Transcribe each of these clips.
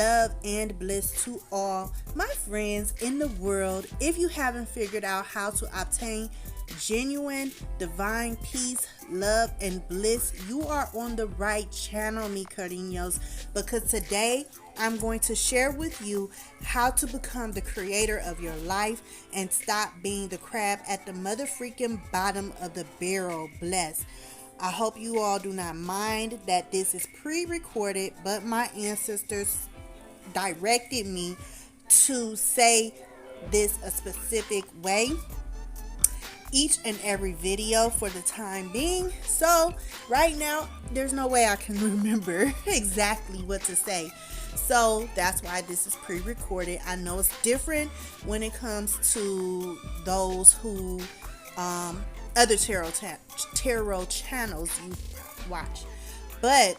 love, and bliss to all my friends in the world. If you haven't figured out how to obtain genuine divine peace, love, and bliss, you are on the right channel, 𝕊𝕋𝕸𝕇𝕇𝕇, because today I'm going to share with you how to become the creator of your life and stop being the crab at the mother freaking bottom of the barrel. Bless. I hope you all do not mind that this is pre-recorded, but my ancestors directed me to say this a specific way each and every video for the time being. So right now there's no way I can remember exactly what to say, so that's why this is pre-recorded. I know it's different when it comes to those who other tarot channels you watch, but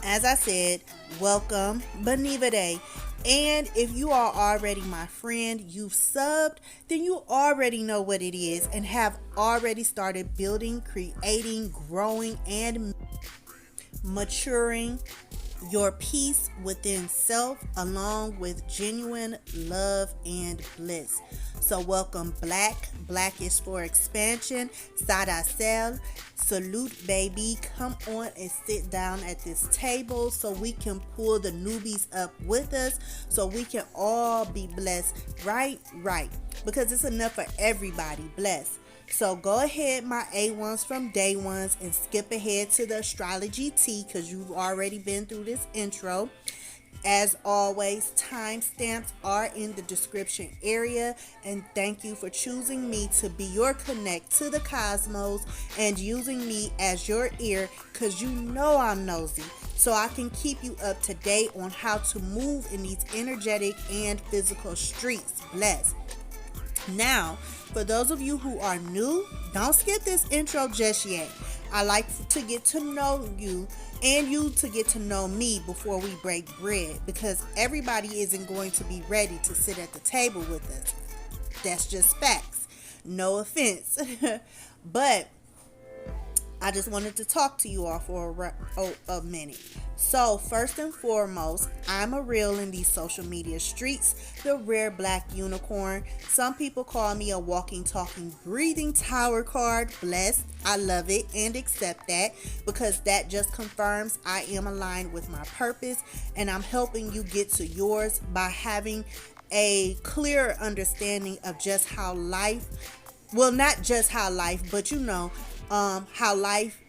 as I said, welcome, 𝕊𝕋𝕸𝕇𝕇. And if you are already my friend, you've subbed, then you already know what it is and have already started building, creating, growing, and maturing your peace within self, along with genuine love and bliss. So welcome Black is for expansion, 𝕸𝕹𝕇. Salute, baby. Come on and sit down at this table so we can pull the newbies up with us, so we can all be blessed. Right, because it's enough for everybody. Bless. So go ahead, my A1s from day ones, and skip ahead to the astrology tea, because you've already been through this intro. As always, timestamps are in the description area, and thank you for choosing me to be your connect to the cosmos and using me as your ear, because you know I'm nosy, so I can keep you up to date on how to move in these energetic and physical streets. Bless. Now, for those of you who are new, don't skip this intro just yet. I like to get to know you and you to get to know me before we break bread, because everybody isn't going to be ready to sit at the table with us. That's just facts. No offense. But I just wanted to talk to you all for a minute. So first and foremost, I'm 𝕊𝕋 in these social media streets, the rare black unicorn. Some people call me a walking, talking, breathing tower card. Blessed. I love it and accept that, because that just confirms I am aligned with my purpose, and I'm helping you get to yours by having a clearer understanding of just how life, well, not just how life, but how life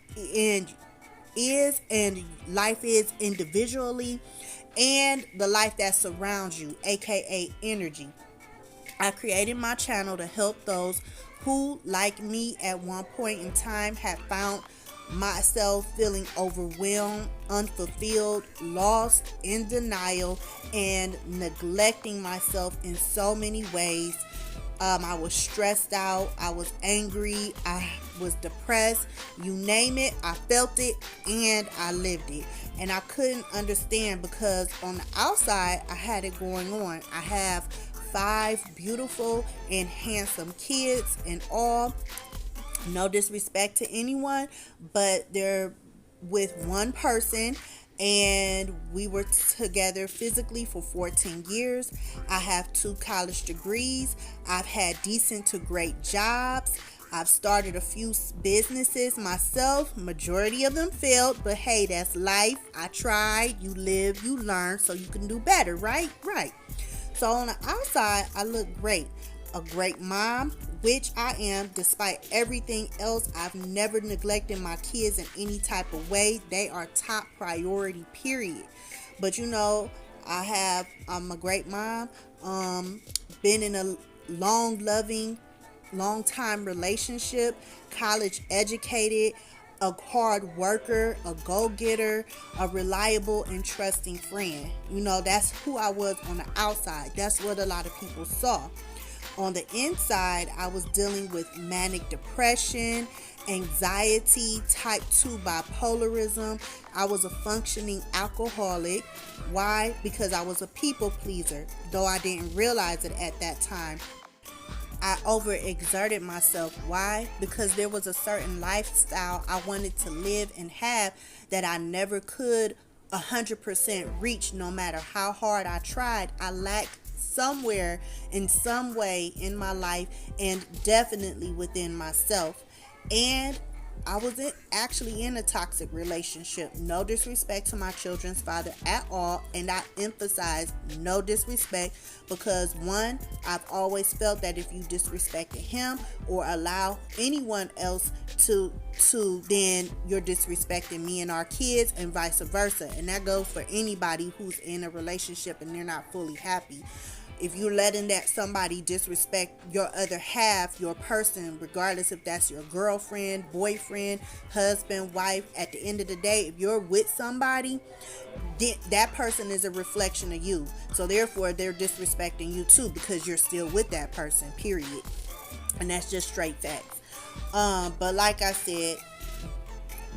is and life is individually, and the life that surrounds you, aka energy. I created my channel to help those who, like me at one point in time, have found myself feeling overwhelmed, unfulfilled, lost, in denial, and neglecting myself in so many ways. I was stressed out, I was angry, I was depressed, you name it, I felt it and I lived it. And I couldn't understand, because on the outside I had it going on. I have 5 beautiful and handsome kids and all. No disrespect to anyone, but they're with one person, and we were together physically for 14 years. I have 2 college degrees. I've had decent to great jobs. I've started a few businesses myself. Majority of them failed, but hey, that's life. I tried. You live, you learn, so you can do better, right? So on the outside, I look great. A great mom, which I am. Despite everything else, I've never neglected my kids in any type of way. They are top priority, period. But I'm a great mom. Been in a long time relationship, college educated, a hard worker, a go-getter, a reliable and trusting friend. That's who I was on the outside. That's what a lot of people saw. On the inside, I was dealing with manic depression, anxiety, type 2 bipolarism. I was a functioning alcoholic. Why? Because I was a people pleaser, though I didn't realize it at that time. I overexerted myself. Why? Because there was a certain lifestyle I wanted to live and have that I never could 100% reach, no matter how hard I tried. I lacked somewhere in some way in my life, and definitely within myself. And I was actually in a toxic relationship. No disrespect to my children's father at all. And I emphasize no disrespect because, one, I've always felt that if you disrespected him or allow anyone else to then you're disrespecting me and our kids, and vice versa. And that goes for anybody who's in a relationship and they're not fully happy. If you're letting that somebody disrespect your other half, your person, regardless if that's your girlfriend, boyfriend, husband, wife, at the end of the day, if you're with somebody, that person is a reflection of you. So therefore, they're disrespecting you too because you're still with that person, period. And that's just straight facts. But like I said,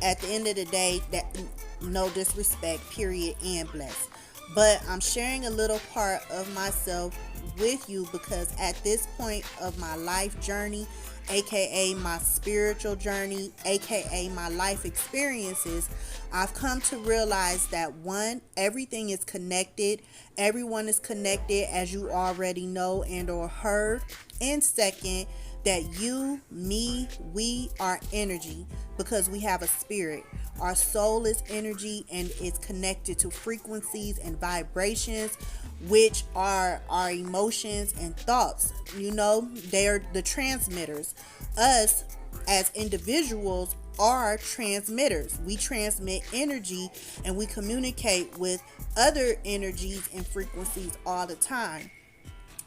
at the end of the day, that no disrespect, period, and bless. But I'm sharing a little part of myself with you because at this point of my life journey, aka my spiritual journey, aka my life experiences, I've come to realize that, one, everything is connected. Everyone is connected, as you already know and or heard. And second, that you, me, we are energy because we have a spirit. Our soul is energy and is connected to frequencies and vibrations, which are our emotions and thoughts. You know, they're the transmitters. Us as individuals are transmitters. We transmit energy and we communicate with other energies and frequencies all the time.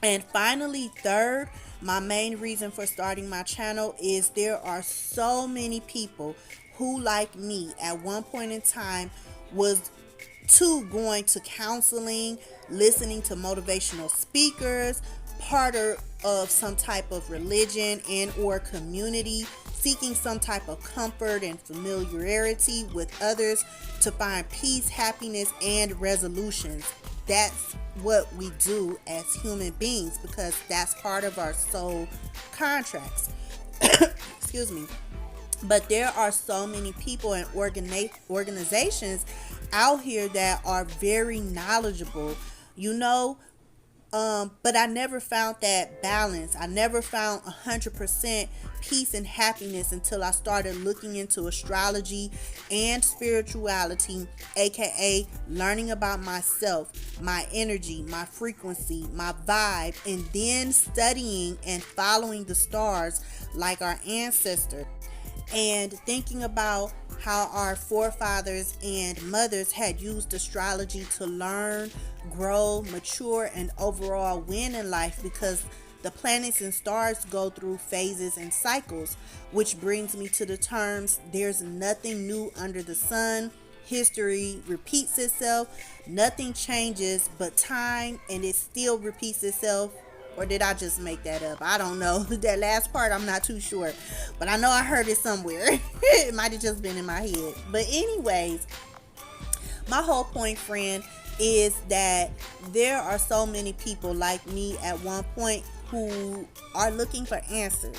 And finally, third, my main reason for starting my channel is there are so many people who, like me, at one point in time was going to counseling, listening to motivational speakers, part of some type of religion and or community, seeking some type of comfort and familiarity with others to find peace, happiness, and resolutions. That's what we do as human beings because that's part of our soul contracts. Excuse me. But there are so many people and organizations out here that are very knowledgeable, you know, but I never found that balance. I never found 100% peace and happiness until I started looking into astrology and spirituality, aka learning about myself, my energy, my frequency, my vibe, and then studying and following the stars like our ancestors. And thinking about how our forefathers and mothers had used astrology to learn, grow, mature, and overall win in life because the planets and stars go through phases and cycles, which brings me to the terms, there's nothing new under the sun. History repeats itself. Nothing changes but time, and it still repeats itself. Or did I just make that up? I don't know. That last part, I'm not too sure. But I know I heard it somewhere. It might have just been in my head. But anyways, my whole point, friend, is that there are so many people like me at one point who are looking for answers,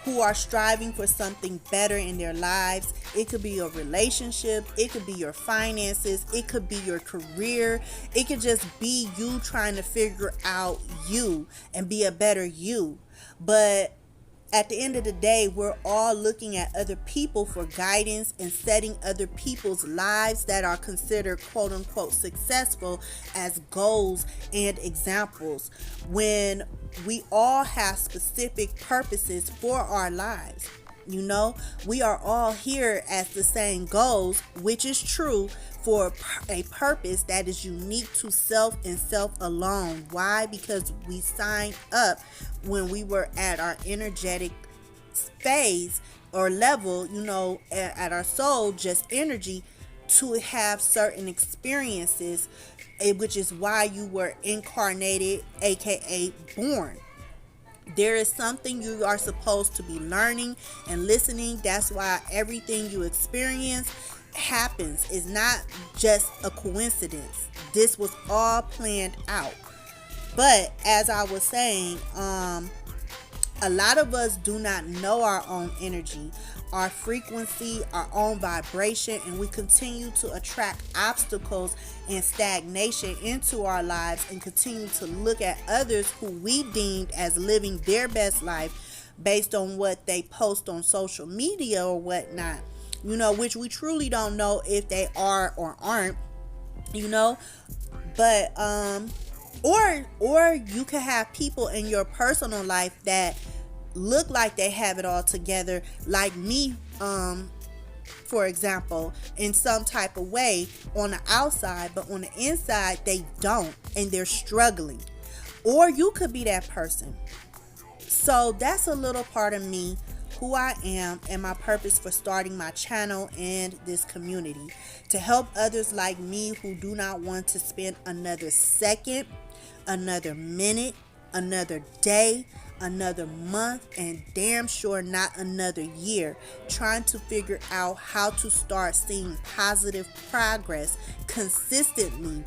who are striving for something better in their lives. It could be your relationship, it could be your finances, it could be your career, it could just be you trying to figure out you and be a better you. But at the end of the day, we're all looking at other people for guidance and setting other people's lives that are considered quote unquote successful as goals and examples, when we all have specific purposes for our lives. You know, we are all here as the same goals, which is true, for a purpose that is unique to self and self alone. Why? Because we signed up when we were at our energetic phase or level, you know, at our soul, just energy, to have certain experiences, which is why you were incarnated, aka born. There is something you are supposed to be learning and listening. That's why everything you experience happens. It's not just a coincidence. This was all planned out. But as I was saying, A lot of us do not know our own energy, our frequency, our own vibration, and we continue to attract obstacles and stagnation into our lives and continue to look at others who we deemed as living their best life based on what they post on social media or whatnot, which we truly don't know if they are or aren't, but or you could have people in your personal life that look like they have it all together, like me, for example, in some type of way on the outside, but on the inside they don't, and they're struggling. Or you could be that person. So that's a little part of me, who I am, and my purpose for starting my channel and this community, to help others like me who do not want to spend another second, another minute, another day, another month, and damn sure not another year trying to figure out how to start seeing positive progress consistently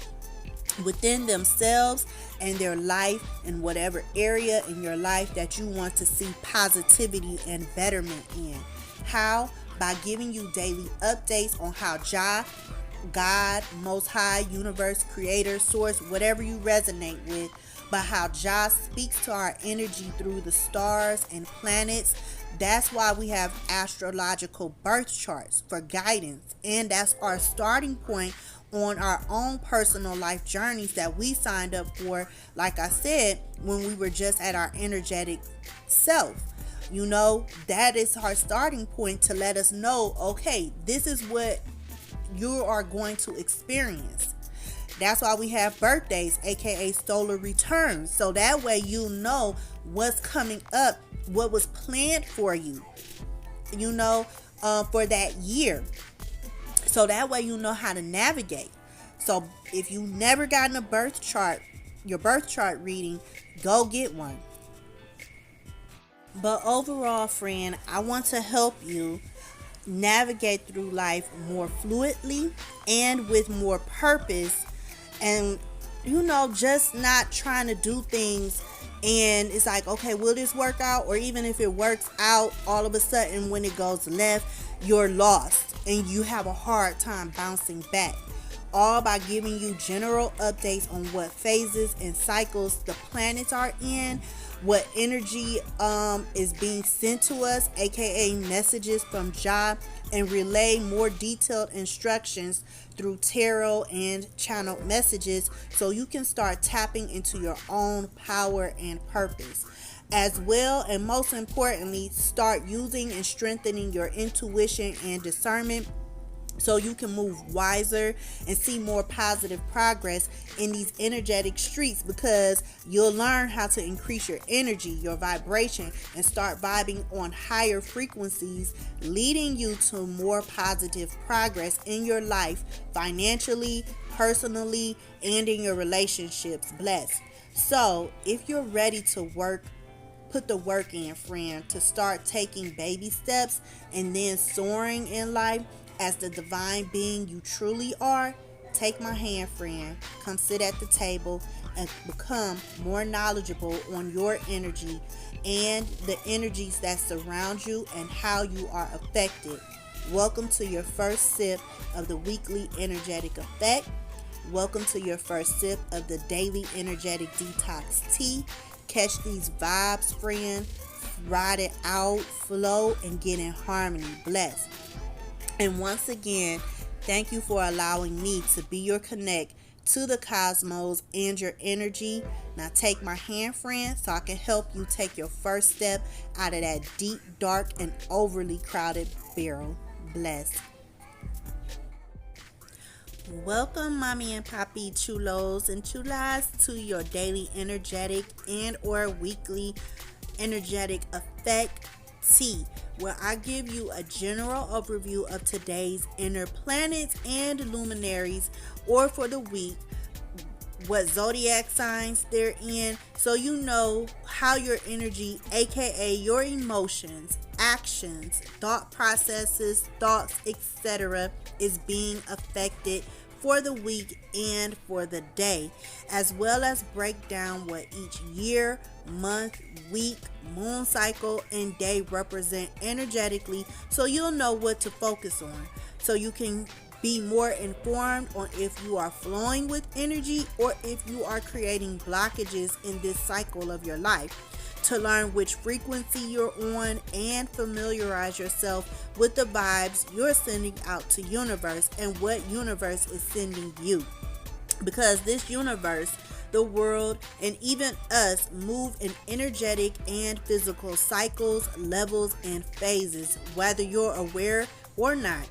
within themselves and their life, in whatever area in your life that you want to see positivity and betterment in. How? By giving you daily updates on how God, Most High, Universe, Creator, Source, whatever you resonate with, but how Jah speaks to our energy through the stars and planets. That's why we have astrological birth charts for guidance, and that's our starting point on our own personal life journeys that we signed up for, like I said, when we were just at our energetic self. That is our starting point to let us know, okay, this is what you are going to experience. That's why we have birthdays, aka solar returns. So that way you know what's coming up, what was planned for you, for that year. So that way you know how to navigate. So if you never gotten your birth chart reading, go get one. But overall, friend, I want to help you navigate through life more fluidly and with more purpose, and just not trying to do things and it's like, okay, will this work out? Or even if it works out, all of a sudden when it goes left, you're lost and you have a hard time bouncing back. All by giving you general updates on what phases and cycles the planets are in, what energy is being sent to us, aka messages from Jah, and relay more detailed instructions through tarot and channeled messages so you can start tapping into your own power and purpose. As well, and most importantly, start using and strengthening your intuition and discernment so you can move wiser and see more positive progress in these energetic streets, because you'll learn how to increase your energy, your vibration, and start vibing on higher frequencies, leading you to more positive progress in your life, financially, personally, and in your relationships. Bless. So if you're ready to put the work in, friend, to start taking baby steps and then soaring in life as the divine being you truly are, take my hand, friend. Come sit at the table and become more knowledgeable on your energy and the energies that surround you and how you are affected. Welcome to your first sip of the weekly energetic effect. Welcome to your first sip of the daily energetic detox tea. Catch these vibes, friend. Ride it out, flow, and get in harmony. Bless. And once again, thank you for allowing me to be your connect to the cosmos and your energy. Now take my hand, friend, so I can help you take your first step out of that deep, dark, and overly crowded barrel. Bless. Welcome, mommy and papi chulos and chulas, to your daily energetic and or weekly energetic effect tea, where I give you a general overview of today's inner planets and luminaries, or for the week, what zodiac signs they're in, so you know how your energy, aka your emotions, actions, thought processes, thoughts, etc., is being affected for the week and for the day, as well as break down what each year, month, week, moon cycle, and day represent energetically, so you'll know what to focus on, so you can be more informed on if you are flowing with energy or if you are creating blockages in this cycle of your life. To learn which frequency you're on and familiarize yourself with the vibes you're sending out to universe and what universe is sending you. Because this universe, the world, and even us move in energetic and physical cycles, levels, and phases, whether you're aware or not.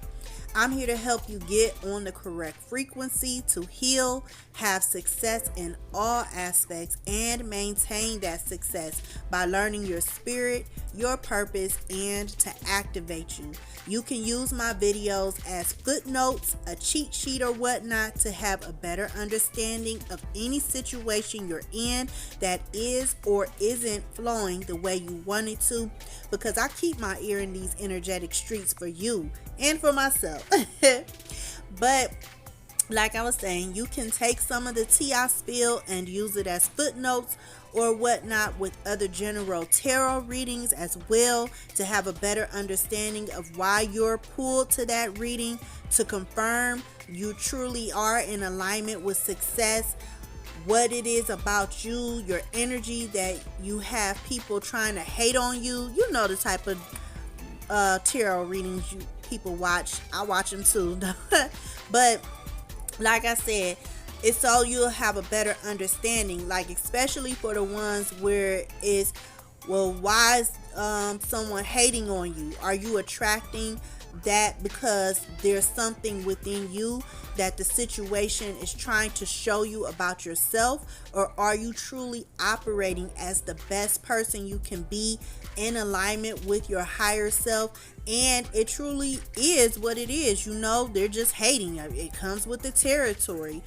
I'm here to help you get on the correct frequency to heal, have success in all aspects, and maintain that success by learning your spirit, your purpose, and to activate you. You can use my videos as footnotes, a cheat sheet, or whatnot to have a better understanding of any situation you're in that is or isn't flowing the way you want it to, because I keep my ear in these energetic streets for you and for myself. But like I was saying, you can take some of the tea I spill and use it as footnotes or whatnot with other general tarot readings as well, to have a better understanding of why you're pulled to that reading, to confirm you truly are in alignment with success, what it is about you, your energy, that you have people trying to hate on you. You know the type of tarot readings you people watch. I watch them too. But like I said, it's so you'll have a better understanding, like especially for the ones where it's, well, why is someone hating on you? Are you attracting that because there's something within you that the situation is trying to show you about yourself, or are you truly operating as the best person you can be in alignment with your higher self? And it truly is what it is. You know, they're just hating. It comes with the territory.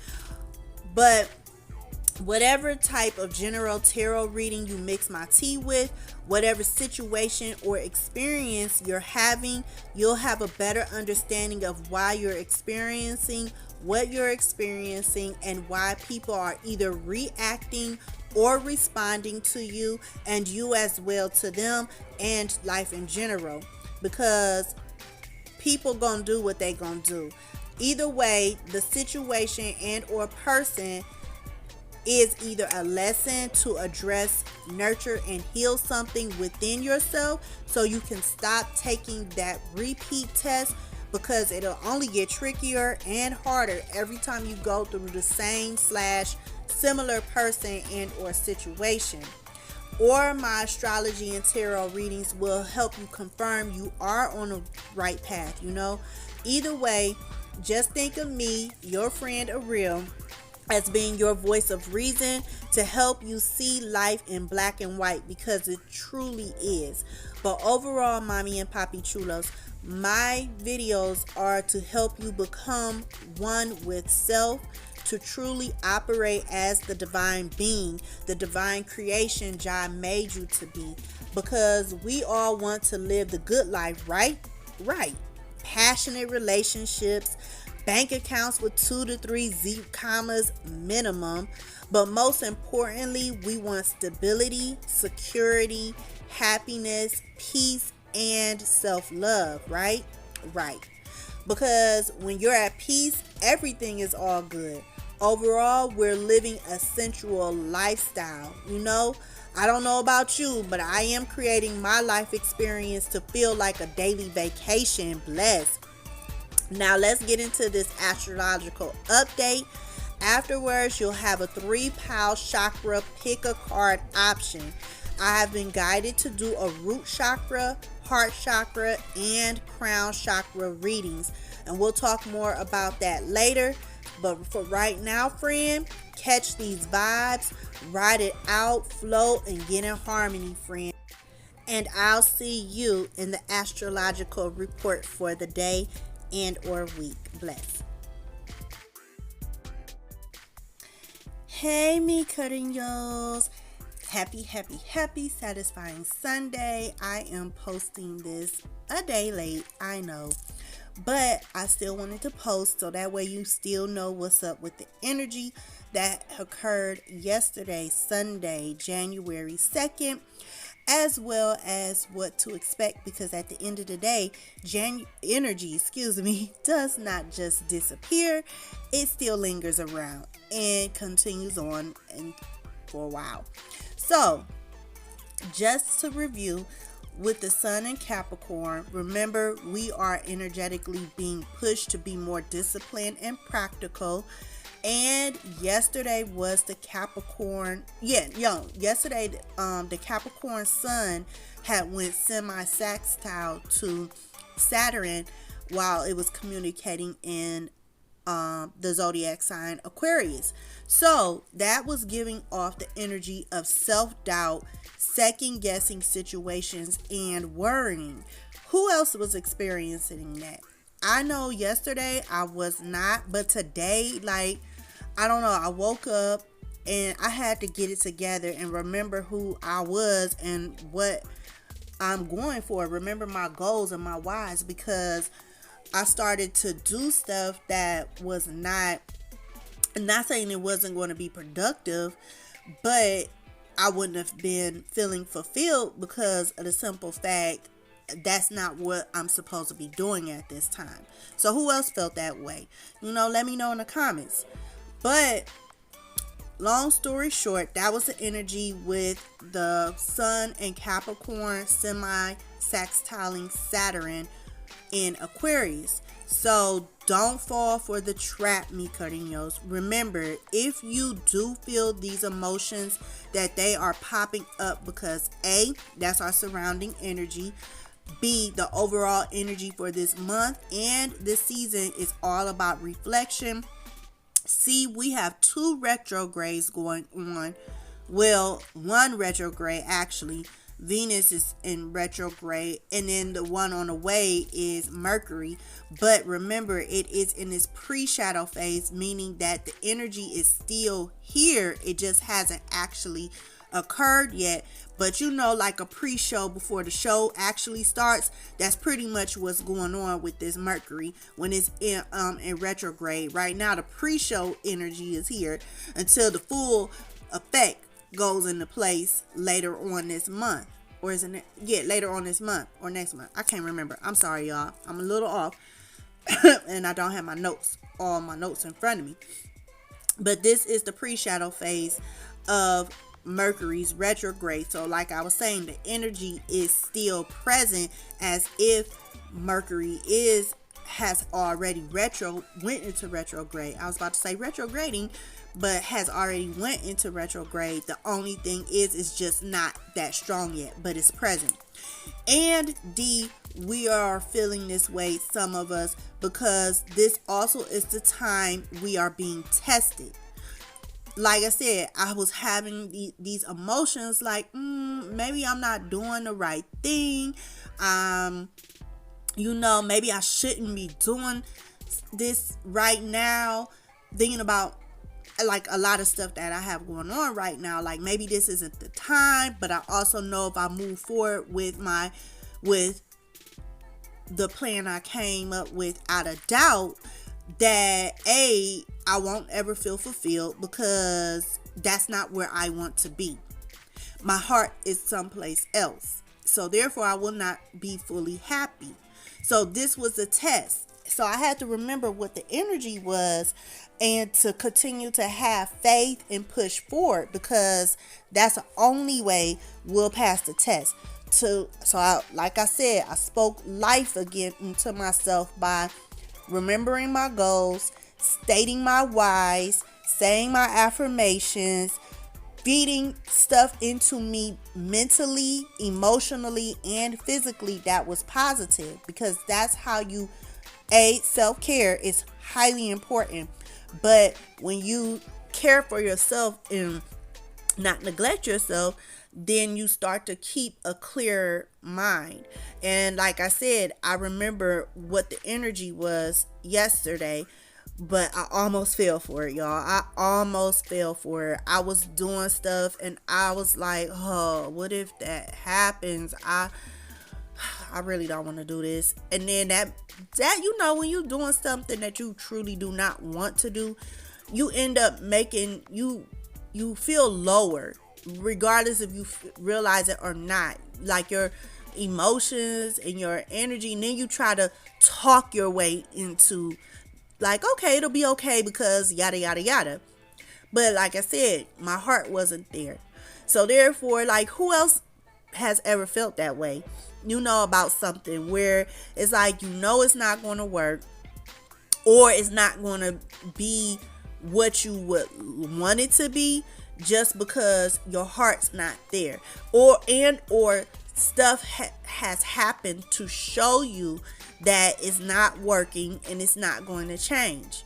But whatever type of general tarot reading you mix my tea with, whatever situation or experience you're having, you'll have a better understanding of why you're experiencing what you're experiencing and why people are either reacting or responding to you, and you as well to them, and life in general. Because people gonna do what they gonna do. Either way, the situation and or person is either a lesson to address, nurture, and heal something within yourself, so you can stop taking that repeat test, because it'll only get trickier and harder every time you go through the same / similar person and or situation. Or my astrology and tarot readings will help you confirm you are on the right path, you know. Either way, just think of me, your friend 𝕑𝕼, as being your voice of reason to help you see life in black and white, because it truly is. But overall, mommy and papi chulos, my videos are to help you become one with self, to truly operate as the divine being, the divine creation Jah made you to be. Because we all want to live the good life, right? Right. Passionate relationships, bank accounts with 2 to 3 commas minimum. But most importantly, we want stability, security, happiness, peace, and self-love, right? Right. Because when you're at peace, everything is all good. Overall, we're living a sensual lifestyle. You know, I don't know about you, but I am creating my life experience to feel like a daily vacation. Blessed. Now let's get into this astrological update. Afterwards, you'll have a 3-pile chakra pick a card option. I have been guided to do a root chakra, heart chakra, and crown chakra readings, and we'll talk more about that later. But for right now, friend, catch these vibes, ride it out, flow, and get in harmony, friend. And I'll see you in the astrological report for the day and or week. Bless. Hey, me cariños. Happy, satisfying Sunday. I am posting this a day late, I know. but I still wanted to post so that way you still know what's up with the energy that occurred yesterday, Sunday, January 2nd, as well as what to expect, because at the end of the day, energy, does not just disappear. It still lingers around and continues on and for a while. So, just to review, with the sun in Capricorn, remember we are energetically being pushed to be more disciplined and practical. And yesterday was the Capricorn. Yesterday, the Capricorn sun had went semi-sextile to Saturn while it was communicating in the zodiac sign Aquarius. So that was giving off the energy of self-doubt, second guessing situations, and worrying. Who else was experiencing that? I know yesterday I was not, but today, I don't know, I woke up and I had to get it together and remember who I was and what I'm going for. Remember my goals and my whys, because I started to do stuff that was not saying it wasn't going to be productive, but I wouldn't have been feeling fulfilled because of the simple fact that's not what I'm supposed to be doing at this time. So who else felt that way? Let me know in the comments. But long story short, that was the energy with the sun and Capricorn semi-sextiling Saturn in Aquarius. So don't fall for the trap, 𝕊𝕋𝕸𝕄𝔼. Remember, if you do feel these emotions, that they are popping up because A, that's our surrounding energy. B, the overall energy for this month and this season is all about reflection. C, we have 2 retrogrades going on. Well, 1 retrograde actually. Venus is in retrograde, and then the one on the way is Mercury. But remember, it is in this pre-shadow phase, meaning that the energy is still here. It just hasn't actually occurred yet. But like a pre-show before the show actually starts, that's pretty much what's going on with this Mercury when it's in retrograde. Right now, the pre-show energy is here until the full effect goes into place later on this month. Or isn't it? Yeah, later on this month or next month. I can't remember. I'm sorry, y'all. I'm a little off. And I don't have all my notes in front of me. But this is the pre-shadow phase of Mercury's retrograde. So like I was saying, the energy is still present as if Mercury has already went into retrograde. I was about to say retrograding, but has already went into retrograde. The only thing is just not that strong yet, but it's present. And D, we are feeling this way, some of us, because this also is the time we are being tested. Like I said, I was having these emotions like, maybe I'm not doing the right thing. Maybe I shouldn't be doing this right now. Thinking about like a lot of stuff that I have going on right now. Like maybe this isn't the time, but I also know if I move forward with the plan I came up with, out of doubt, that A, I won't ever feel fulfilled because that's not where I want to be. My heart is someplace else. So therefore I will not be fully happy. So this was a test. So I had to remember what the energy was and to continue to have faith and push forward, because that's the only way we'll pass the test. Like I said, I spoke life again into myself by remembering my goals, stating my whys, saying my affirmations, feeding stuff into me mentally, emotionally, and physically that was positive, because that's how self-care is highly important. But when you care for yourself and not neglect yourself, then you start to keep a clear mind. And like I said, I remember what the energy was yesterday, but I almost fell for it, y'all. I almost fell for it. I was doing stuff and I was like, oh, what if that happens? I really don't want to do this. And then that when you're doing something that you truly do not want to do, you end up making you feel lower, regardless if you realize it or not. Like your emotions and your energy, and then you try to talk your way into, like, okay, it'll be okay because yada yada yada. But like I said, my heart wasn't there. So therefore, like, who else has ever felt that way? About something where it's like, it's not going to work, or it's not going to be what you would want it to be, just because your heart's not there, or stuff has happened to show you that it's not working and it's not going to change.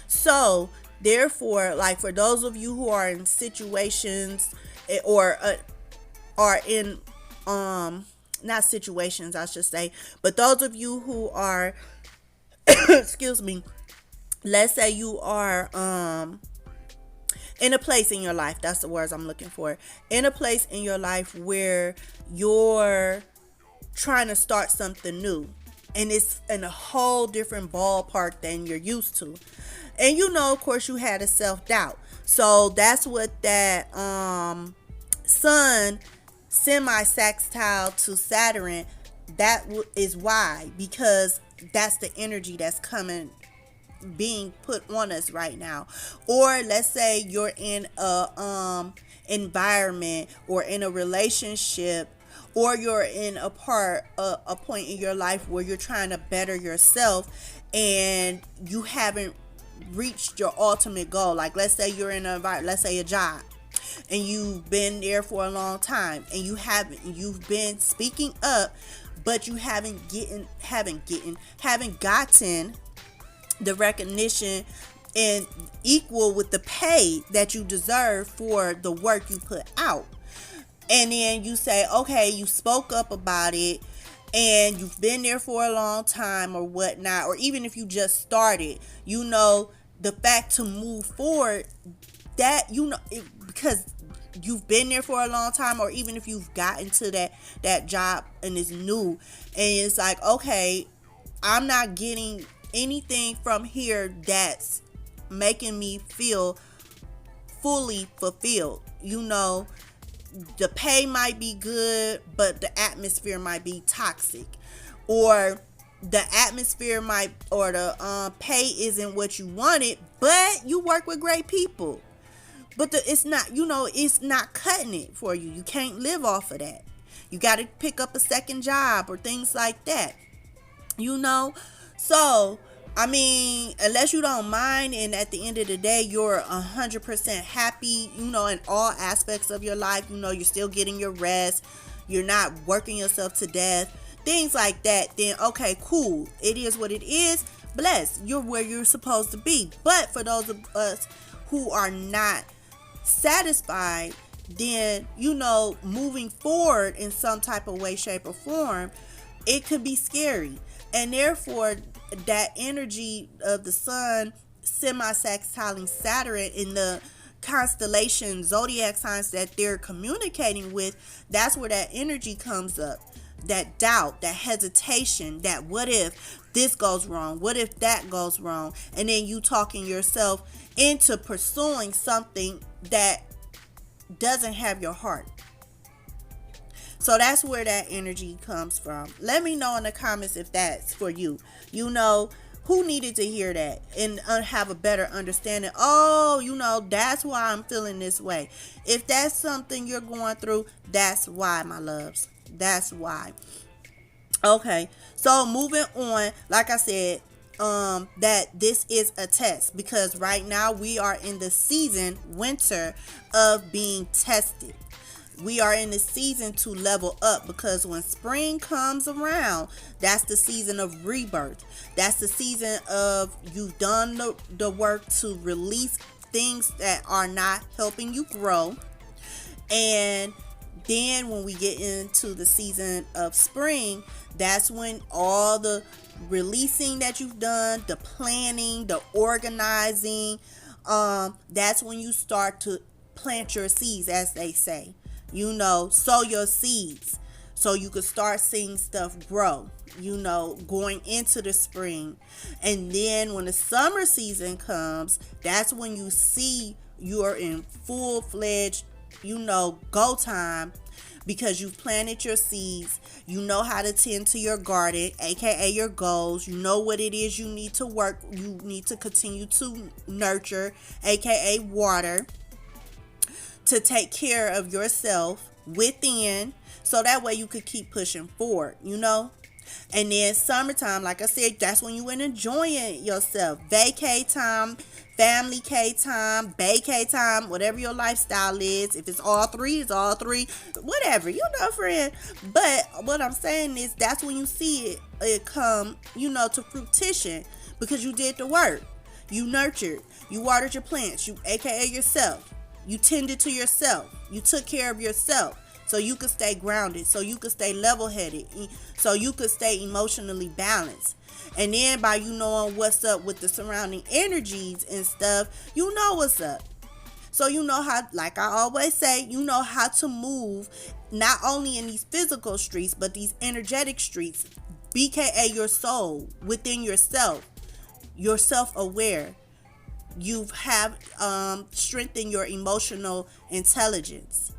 So therefore, like, for those of you who are in situations, or are in not situations, I should say, but those of you who are excuse me, let's say you are in a place in your life, that's the words I'm looking for, in a place in your life where you're trying to start something new, and it's in a whole different ballpark than you're used to. And of course, you had a self-doubt. So that's what that sun semi-sextile to Saturn, that is why, because that's the energy that's being put on us right now. Or let's say you're in a environment, or in a relationship, or you're in a point in your life where you're trying to better yourself, and you haven't reached your ultimate goal. Like, let's say you're in let's say a job, and you've been there for a long time, and you've been speaking up, but you haven't gotten the recognition and equal with the pay that you deserve for the work you put out. And then you say, okay, you spoke up about it, and you've been there for a long time or whatnot, or even if you just started, the fact to move forward, that, because you've been there for a long time, or even if you've gotten to that job and it's new, and it's like, okay, I'm not getting anything from here that's making me feel fully fulfilled. The pay might be good, but the atmosphere might be toxic, or the atmosphere or the pay isn't what you wanted, but you work with great people, but it's not cutting it for you. You can't live off of that. You got to pick up a second job or things like that. So, I mean, unless you don't mind, and at the end of the day, you're 100% happy, in all aspects of your life, you're still getting your rest, you're not working yourself to death, things like that, then okay, cool. It is what it is. Bless. You're where you're supposed to be. But for those of us who are not satisfied, then, moving forward in some type of way, shape, or form, it could be scary. And therefore, that energy of the sun semi-sextiling Saturn in the constellation zodiac signs that they're communicating with, that's where that energy comes up. That doubt, that hesitation, that what if this goes wrong? What if that goes wrong? And then you talking yourself into pursuing something that doesn't have your heart. So that's where that energy comes from. Let me know in the comments if that's for you. Who needed to hear that and have a better understanding. Oh, that's why I'm feeling this way. If that's something you're going through, that's why, my loves. That's why. Okay, so moving on, like I said, that this is a test, because right now we are in the season, winter, of being tested. We are in the season to level up, because when spring comes around, that's the season of rebirth. That's the season of you've done the work to release things that are not helping you grow. And then when we get into the season of spring, that's when all the releasing that you've done, the planning, the organizing, that's when you start to plant your seeds, as they say. Sow your seeds. so you could start seeing stuff grow, going into the spring. And then when the summer season comes, that's when you see you're in full-fledged, go time, because you've planted your seeds. You know how to tend to your garden, aka your goals. You know what it is you need to work, you need to continue to nurture, aka water, to take care of yourself within, so that way you could keep pushing forward. And then summertime, like I said, that's when you enjoying yourself. Vacay time, family K time, vacay time, whatever your lifestyle is. If it's all three, it's all three. Whatever, friend. But what I'm saying is, that's when you see it come, to fruition, because you did the work. You nurtured. You watered your plants. You, aka yourself. You tended to yourself. You took care of yourself, so you could stay grounded, so you could stay level-headed, so you could stay emotionally balanced. And then by you knowing what's up with the surrounding energies and stuff, you know what's up. So you know how, like I always say, you know how to move, not only in these physical streets, but these energetic streets, BKA your soul, within yourself. You're self-aware. You have strengthened your emotional intelligence.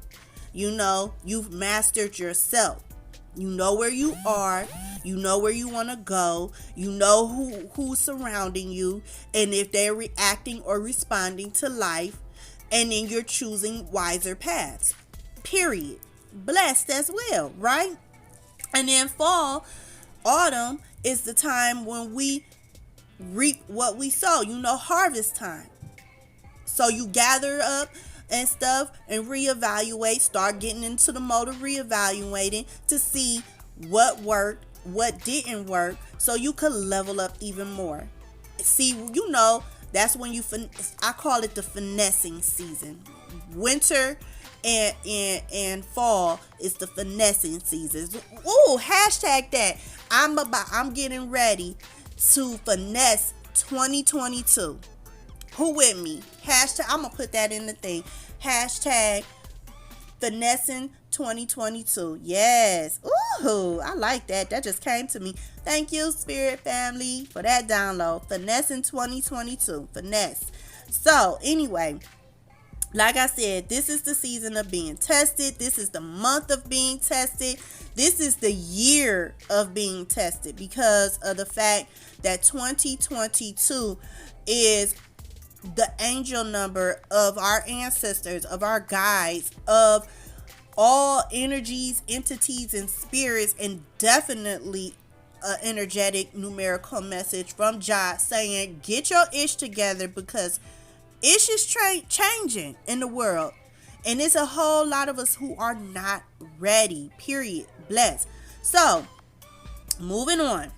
You've mastered yourself. You know where you are. You know where you want to go. You know who's surrounding you, and if they're reacting or responding to life. And then you're choosing wiser paths. Period. Blessed as well, right? And then fall, autumn is the time when we reap what we sow. Harvest time. So you gather up and stuff and reevaluate, start getting into the mode of reevaluating to see what worked, what didn't work, so you could level up even more. See, that's when I call it the finessing season. Winter and fall is the finessing season. Ooh, hashtag that. I'm getting ready to finesse 2022. Who with me? Hashtag, I'm gonna put that in the thing. Hashtag finessing 2022. Yes. Ooh, I like that. That just came to me. Thank you, Spirit Family, for that download. Finessing 2022. Finesse. So, anyway, like I said, this is the season of being tested. This is the month of being tested. This is the year of being tested, because of the fact that 2022 is the angel number of our ancestors, of our guides, of all energies, entities, and spirits, and definitely an energetic numerical message from Jah saying, get your ish together, because ish is changing in the world, and it's a whole lot of us who are not ready. Period. Bless. So, moving on.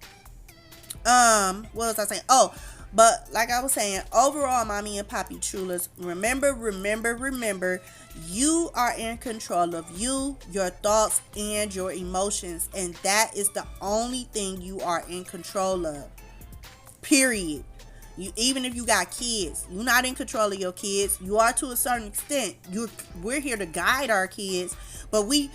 What was I saying? Oh, but like I was saying, overall, mommy and poppy chulas, remember, you are in control of you, your thoughts, and your emotions. And that is the only thing you are in control of. Period. Even if you got kids, you're not in control of your kids. You are to a certain extent. We're here to guide our kids, but we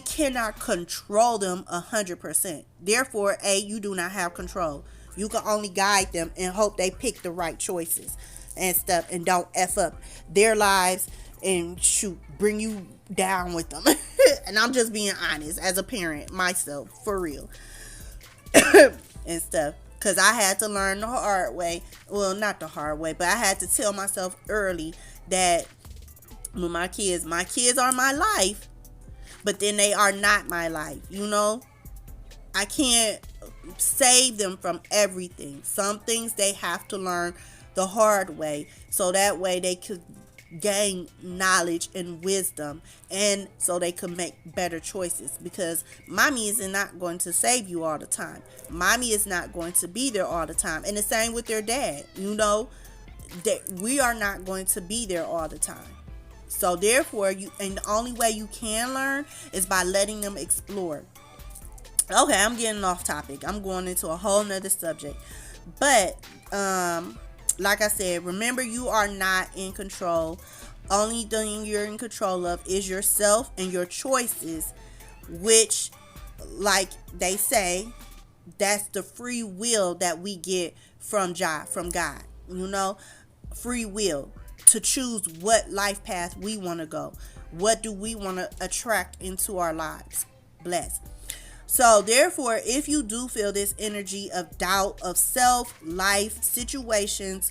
cannot control them 100%. Therefore, you do not have control. You can only guide them and hope they pick the right choices and stuff, and don't F up their lives and bring you down with them. And I'm just being honest as a parent myself, for real. And stuff. Because I had to learn the hard way. Well, not the hard way, but I had to tell myself early that when my kids are my life, but then they are not my life. I can't save them from everything. Some things they have to learn the hard way, so that way they could gain knowledge and wisdom, and so they could make better choices, because mommy is not going to save you all the time. Mommy is not going to be there all the time, and the same with their dad. That we are not going to be there all the time. So therefore, and the only way you can learn is by letting them explore. Okay, I'm getting off topic. I'm going into a whole nother subject. But like I said, remember, you are not in control. Only thing you're in control of is yourself and your choices which, like they say, that's the free will that we get from God. Free will to choose what life path we want to go. What do we want to attract into our lives? Bless. So therefore, if you do feel this energy of doubt of self, life, situations,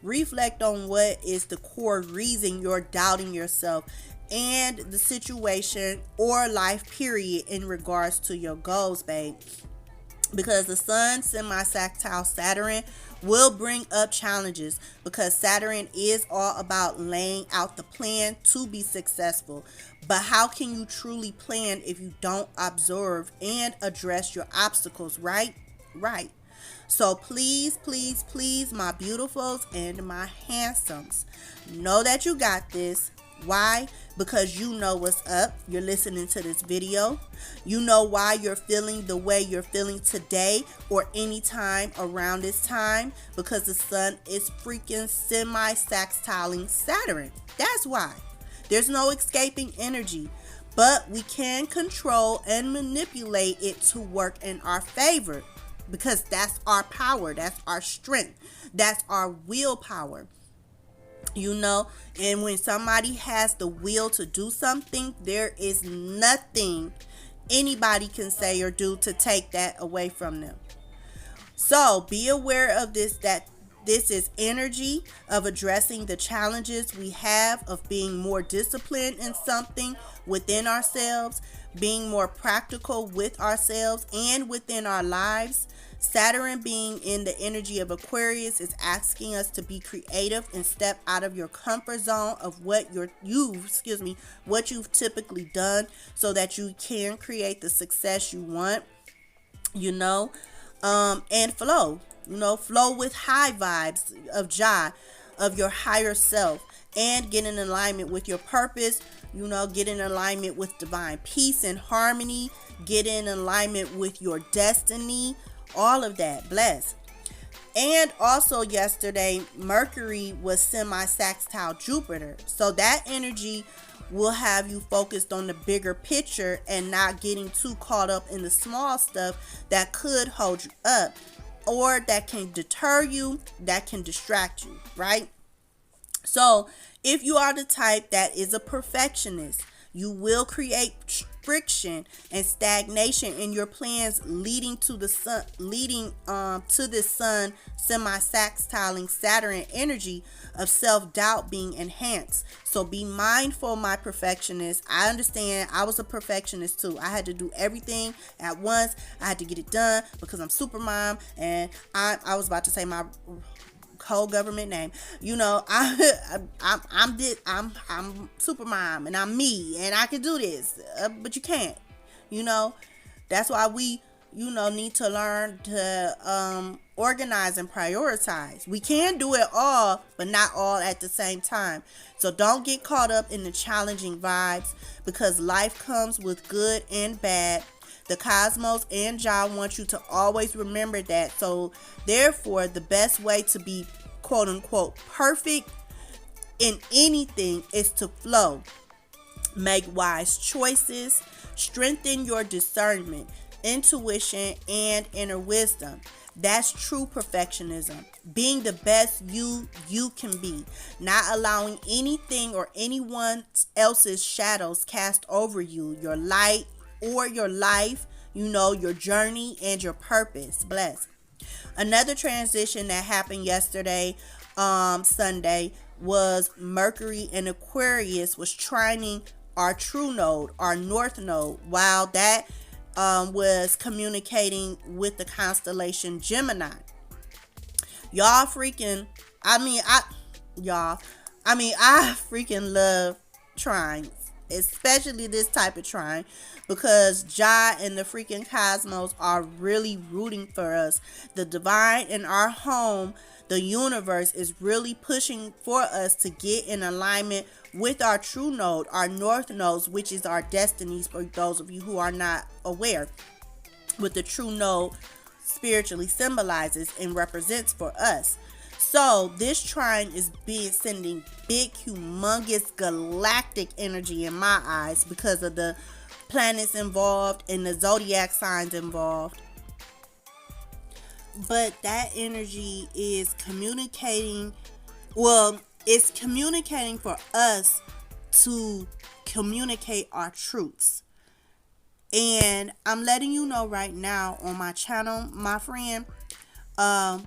reflect on what is the core reason you're doubting yourself and the situation or life period in regards to your goals, babe. Because the sun semi-sextile Saturn will bring up challenges, because Saturn is all about laying out the plan to be successful. But how can you truly plan if you don't observe and address your obstacles, right? Right. So please, please, please, my beautifuls and my handsomes, know that you got this. Why? Because you know what's up. You're listening to this video. You know why you're feeling the way you're feeling today or anytime around this time. Because the sun is freaking semi-sextiling Saturn. That's why. There's no escaping energy. But we can control and manipulate it to work in our favor. Because that's our power. That's our strength. That's our willpower. And when somebody has the will to do something, there is nothing anybody can say or do to take that away from them. So be aware of this, that this is energy of addressing the challenges we have of being more disciplined in something within ourselves, being more practical with ourselves and within our lives. Saturn being in the energy of Aquarius is asking us to be creative and step out of your comfort zone of what you've typically done, so that you can create the success you want, and flow with high vibes of Jah, of your higher self, and get in alignment with your purpose, get in alignment with divine peace and harmony, get in alignment with your destiny. All of that. Bless. And also yesterday, Mercury was semi-sextile Jupiter. So that energy will have you focused on the bigger picture and not getting too caught up in the small stuff that could hold you up, or that can deter you, that can distract you, right? So if you are the type that is a perfectionist, you will create friction and stagnation in your plans, leading to this sun semi-sextiling Saturn energy of self-doubt being enhanced. So be mindful, my perfectionist. I understand. I was a perfectionist too. I had to do everything at once. I had to get it done because I'm super mom, and I was about to say my whole government name. I'm super mom, and I'm me, and I can do this, but you can't. That's why we need to learn to organize and prioritize. We can do it all, but not all at the same time. So don't get caught up in the challenging vibes, because life comes with good and bad. The cosmos and Jah want you to always remember that. So therefore, the best way to be quote unquote perfect in anything is to flow. Make wise choices, strengthen your discernment, intuition, and inner wisdom. That's true perfectionism. Being the best you can be. Not allowing anything or anyone else's shadows cast over you, your light or your life, your journey and your purpose. Bless. Another transition that happened yesterday, Sunday, was Mercury in Aquarius was trining our true node, our north node, while that was communicating with the constellation Gemini. I freaking love trines, especially this type of trine, because Jah and the freaking cosmos are really rooting for us. The divine in our home, the universe, is really pushing for us to get in alignment with our true node, our north nodes, which is our destinies, for those of you who are not aware, what the true node spiritually symbolizes and represents for us. So this trine is sending big, humongous, galactic energy in my eyes, because of the planets involved and the zodiac signs involved. But that energy is communicating, well, it's communicating for us to communicate our truths. And I'm letting you know right now on my channel, my friend, I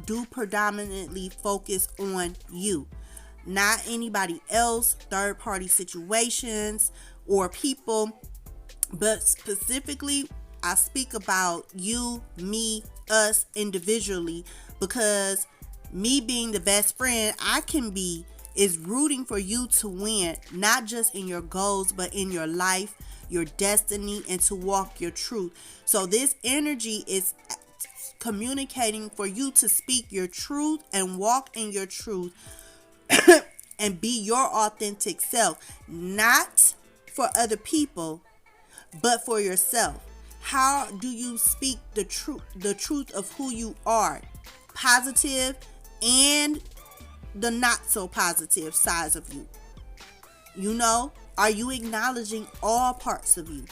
do predominantly focus on you, not anybody else, third party situations or people, but specifically I speak about you, me, us individually, because me being the best friend I can be is rooting for you to win, not just in your goals, but in your life, your destiny, and to walk your truth. So this energy is communicating for you to speak your truth and walk in your truth and be your authentic self, not for other people, but for yourself. How do you speak the truth of who you are? Positive and the not so positive sides of you. You know, are you acknowledging all parts of you?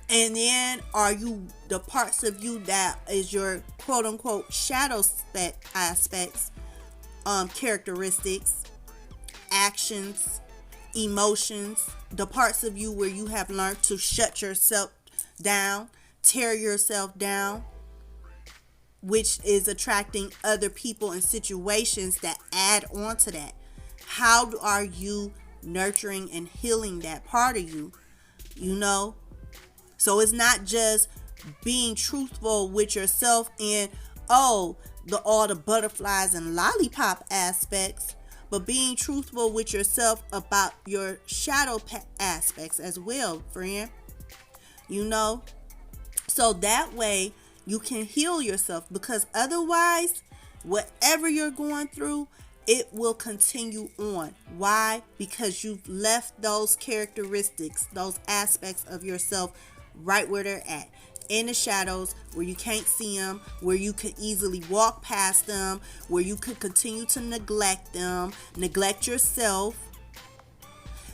And then are you the parts of you that is your quote unquote shadow aspects, characteristics, actions, emotions, the parts of you where you have learned to shut yourself down, tear yourself down, which is attracting other people and situations that add on to that. How are you nurturing and healing that part of you? You know, so it's not just being truthful with yourself and all the butterflies and lollipop aspects, but being truthful with yourself about your shadow aspects as well, friend. You know, so that way you can heal yourself, because otherwise, whatever you're going through, it will continue on. Why? Because you've left those characteristics, those aspects of yourself right where they're at, in the shadows, where you can't see them, where you could easily walk past them, where you could continue to neglect them, neglect yourself,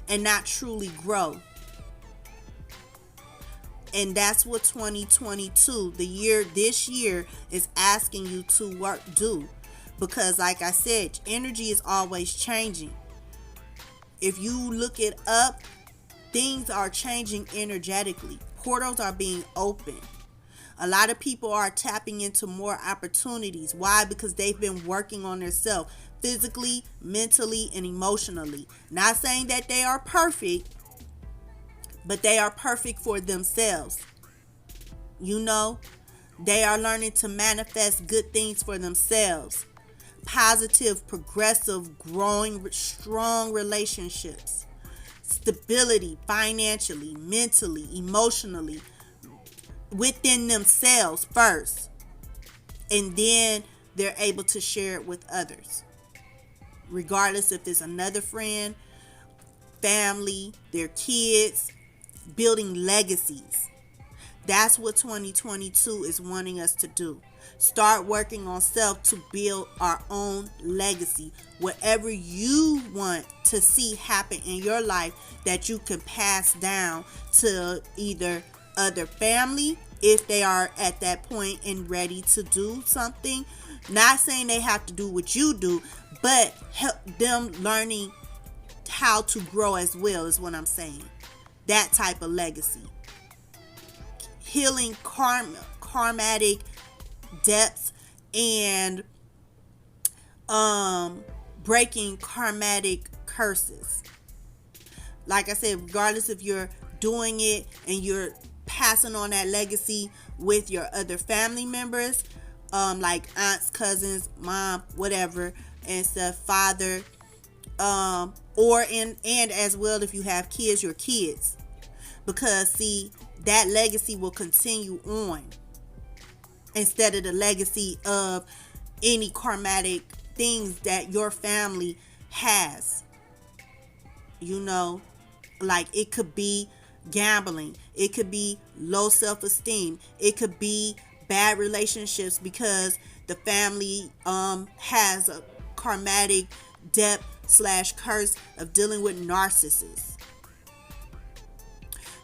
and not truly grow. And that's what 2022, this year is asking you to do. Because like I said, energy is always changing. If you look it up, things are changing energetically. Portals are being opened. A lot of people are tapping into more opportunities. Why? Because they've been working on themselves physically, mentally, and emotionally. Not saying that they are perfect, but they are perfect for themselves. You know, they are learning to manifest good things for themselves. Positive, progressive, growing, strong relationships. Stability financially, mentally, emotionally, within themselves first. And then they're able to share it with others. Regardless if it's another friend, family, their kids, building legacies. That's what 2022 is wanting us to do. Start working on self to build our own legacy. Whatever you want to see happen in your life that you can pass down to either other family, if they are at that point and ready to do something. Not saying they have to do what you do, but help them learning how to grow as well is what I'm saying. That type of legacy. Healing karmatic depths and breaking karmatic curses. Like I said, regardless if you're doing it and you're passing on that legacy with your other family members, like aunts, cousins, mom, whatever, and stuff, father, or and as well if you have kids, your kids. Because see, that legacy will continue on instead of the legacy of any karmatic things that your family has. You know, like it could be gambling, it could be low self-esteem, it could be bad relationships because the family has a karmatic debt / curse of dealing with narcissists.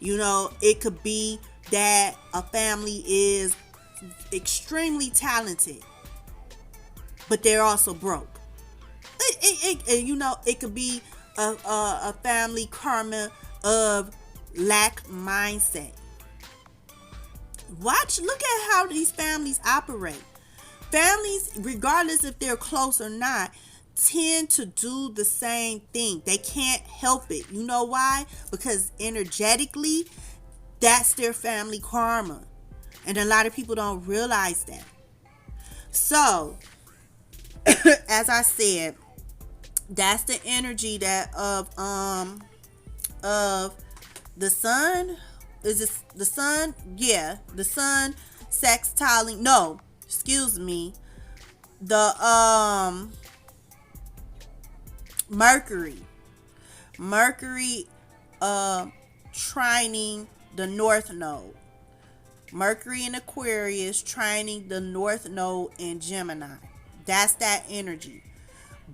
It could be that a family is extremely talented, but they're also broke. It could be a family karma of lack mindset. Look at how these families operate. Families, regardless if they're close or not, tend to do the same thing. They can't help it. You know why? Because energetically, that's their family karma. And a lot of people don't realize that. So, as I said, that's the energy that of the sun. Is it the sun? Yeah, the sun sextiling. No, excuse me. The Mercury trining the north node. Mercury in Aquarius trining the north node in Gemini. That's that energy.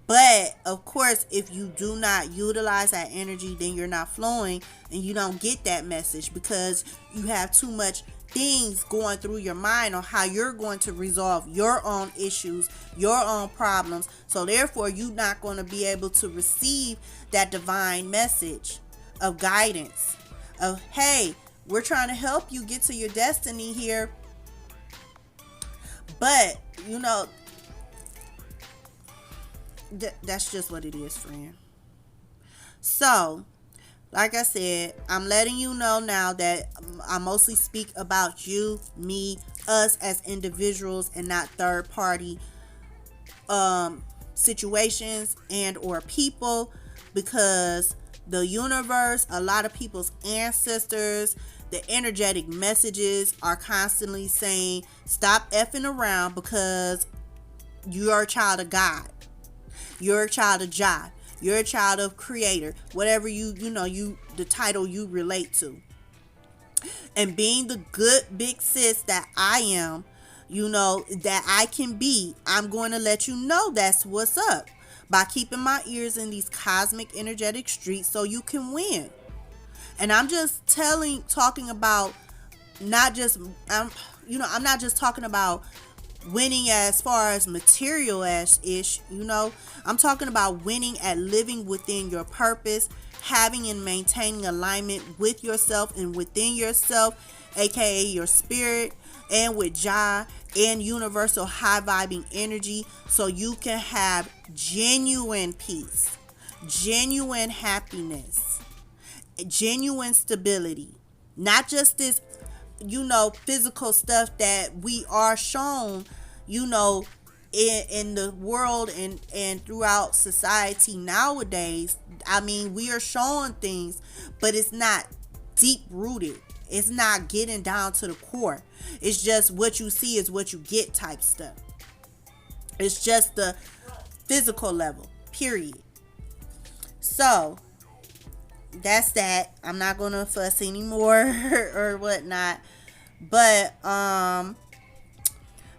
But of course, if you do not utilize that energy, then you're not flowing and you don't get that message, because you have too much things going through your mind on how you're going to resolve your own issues, your own problems. So therefore, you're not going to be able to receive that divine message of guidance of, hey, we're trying to help you get to your destiny here. But, that's just what it is, friend. So, like I said, I'm letting you know now that I mostly speak about you, me, us as individuals, and not third party situations and or people, because the universe, a lot of people's ancestors, the energetic messages are constantly saying, stop effing around, because you're a child of God. You're a child of Jah. You're a child of Creator. Whatever the title you relate to. And being the good big sis that I am, that I can be, I'm going to let you know that's what's up by keeping my ears in these cosmic energetic streets so you can win. And I'm just talking about I'm not just talking about winning as far as material as ish, I'm talking about winning at living within your purpose, having and maintaining alignment with yourself and within yourself, aka your spirit, and with Jah and universal high vibing energy, so you can have genuine peace, genuine happiness, genuine stability. Not just this physical stuff that we are shown, in the world and throughout society nowadays. I mean, we are showing things, but it's not deep rooted. It's not getting down to the core. It's just what you see is what you get type stuff. It's just the physical level, period. So, that's that. I'm not gonna fuss anymore or whatnot. But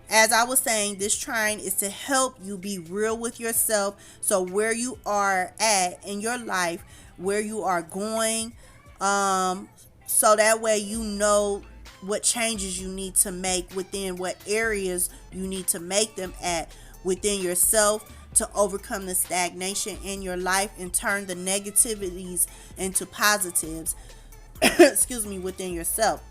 as I was saying, this trine is to help you be real with yourself. So where you are at in your life, where you are going, so that way you know what changes you need to make within what areas you need to make them at within yourself, to overcome the stagnation in your life and turn the negativities into positives within yourself.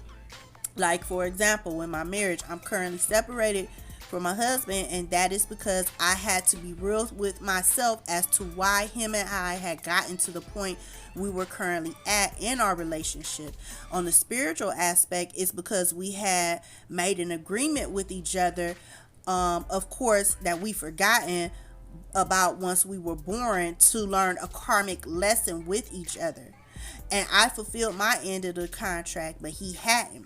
Like, for example, in my marriage, I'm currently separated from my husband, and that is because I had to be real with myself as to why him and I had gotten to the point we were currently at in our relationship. On the spiritual aspect, it's because we had made an agreement with each other, of course, that we forgotten about once we were born, to learn a karmic lesson with each other. And I fulfilled my end of the contract, but he hadn't.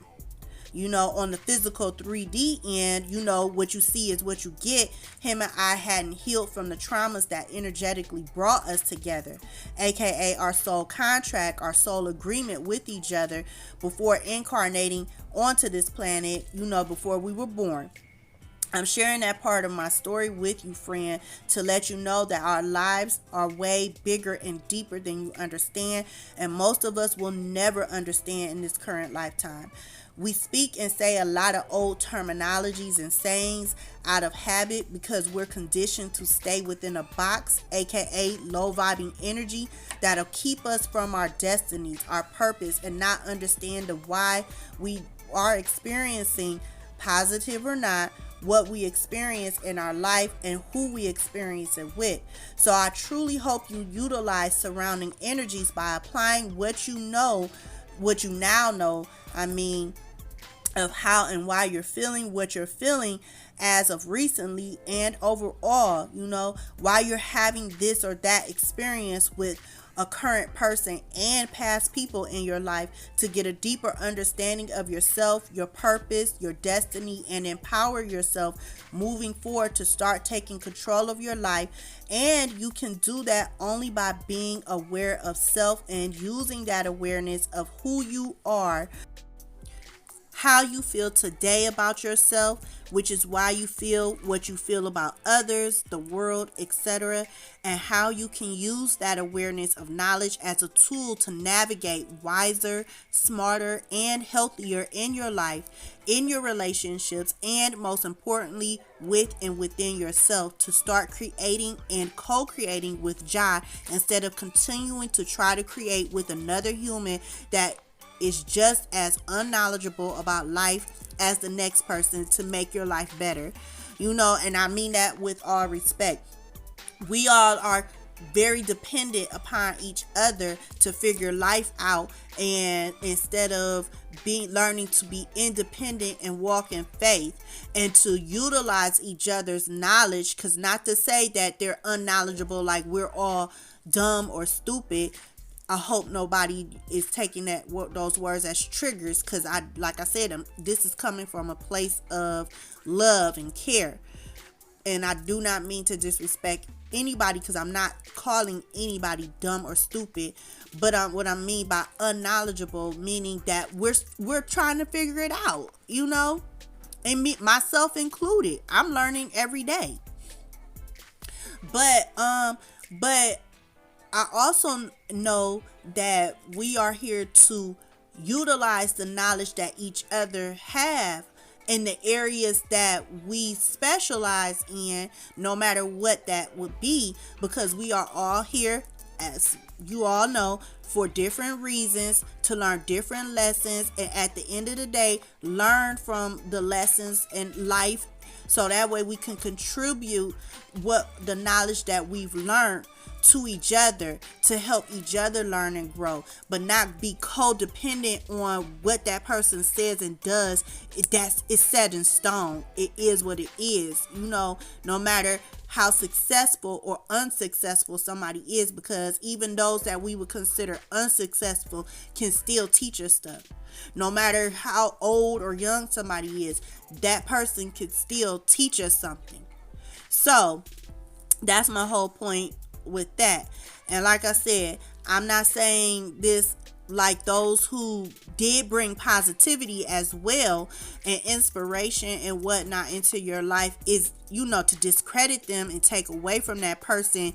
On the physical 3D end, what you see is what you get. Him and I hadn't healed from the traumas that energetically brought us together, aka our soul contract, our soul agreement with each other before incarnating onto this planet, before we were born. I'm sharing that part of my story with you, friend, to let you know that our lives are way bigger and deeper than you understand, and most of us will never understand in this current lifetime. We speak and say a lot of old terminologies and sayings out of habit because we're conditioned to stay within a box, aka low vibing energy, that'll keep us from our destinies, our purpose, and not understand the why we are experiencing, positive or not, what we experience in our life and who we experience it with. So I truly hope you utilize surrounding energies by applying what you know, what you now know, of how and why you're feeling what you're feeling as of recently and overall, why you're having this or that experience with a current person and past people in your life, to get a deeper understanding of yourself, your purpose, your destiny, and empower yourself moving forward to start taking control of your life. And you can do that only by being aware of self and using that awareness of who you are, how you feel today about yourself, which is why you feel what you feel about others, the world, etc., and how you can use that awareness of knowledge as a tool to navigate wiser, smarter, and healthier in your life, in your relationships, and most importantly, with and within yourself, to start creating and co-creating with Jah instead of continuing to try to create with another human that is just as unknowledgeable about life as the next person to make your life better. And I mean that with all respect. We all are very dependent upon each other to figure life out, and instead of learning to be independent and walk in faith and to utilize each other's knowledge, because not to say that they're unknowledgeable, like we're all dumb or stupid. I hope nobody is taking those words as triggers, because like I said, this is coming from a place of love and care, and I do not mean to disrespect anybody, because I'm not calling anybody dumb or stupid. But what I mean by unknowledgeable, meaning that we're trying to figure it out, and myself included. I'm learning every day. But I also know that we are here to utilize the knowledge that each other have in the areas that we specialize in, no matter what that would be, because we are all here, as you all know, for different reasons, to learn different lessons, and at the end of the day, learn from the lessons in life, so that way we can contribute what the knowledge that we've learned to each other to help each other learn and grow, but not be codependent on what that person says and does. It's set in stone. It is what it is, no matter how successful or unsuccessful somebody is, because even those that we would consider unsuccessful can still teach us stuff. No matter how old or young somebody is, that person could still teach us something. So that's my whole point with that. And like I said, I'm not saying this like those who did bring positivity as well and inspiration and whatnot into your life is, to discredit them and take away from that person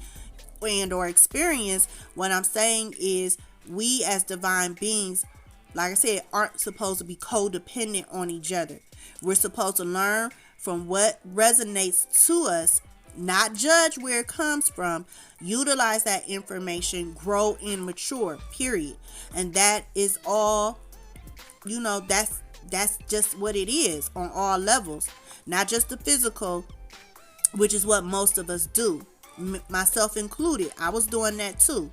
and or experience. What I'm saying is, we as divine beings, like I said, aren't supposed to be codependent on each other. We're supposed to learn from what resonates to us, not judge where it comes from, utilize that information, grow and mature, period. And that is all, that's just what it is on all levels, not just the physical, which is what most of us do, myself included. I was doing that too.